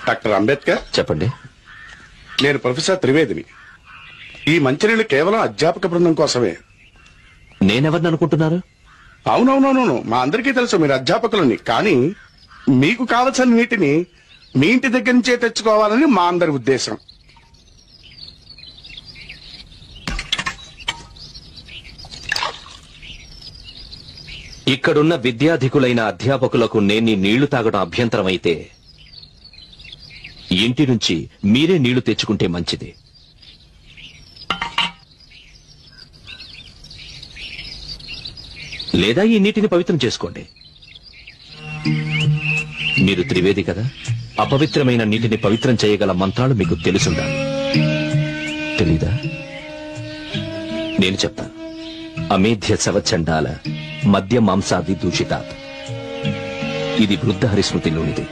Doctor Ambedkar చెప్పండి. నేను professor త్రివేదిని. ఈ మంచినీళ్ళు కేవలం అధ్యాపక బృందం కోసమే. నేనెవరిని అనుకుంటున్నారు? అవునవునవును, మా అందరికీ తెలుసు మీరు అధ్యాపకులని. కానీ మీకు కావలసిన నీటిని మీ ఇంటి దగ్గర నుంచే తెచ్చుకోవాలని మా అందరి ఉద్దేశం. ఇక్కడున్న విద్యాధికులైన అధ్యాపకులకు నేను నీళ్లు తాగడం అభ్యంతరం అయితే ఇంటి నుంచి మీరే నీళ్లు తెచ్చుకుంటే మంచిది. లేదా ఈ నీటిని పవిత్రం చేసుకోండి. మీరు త్రివేది కదా, అపవిత్రమైన నీటిని పవిత్రం చేయగల మంత్రాలు మీకు తెలుసుండాలి. తెలీదా? నేను చెప్తాను. అమేధ్య శవచండాల మద్య మాంసాది దూషితాత్. ఇది వృద్ధ హరిస్మృతిలోనిది.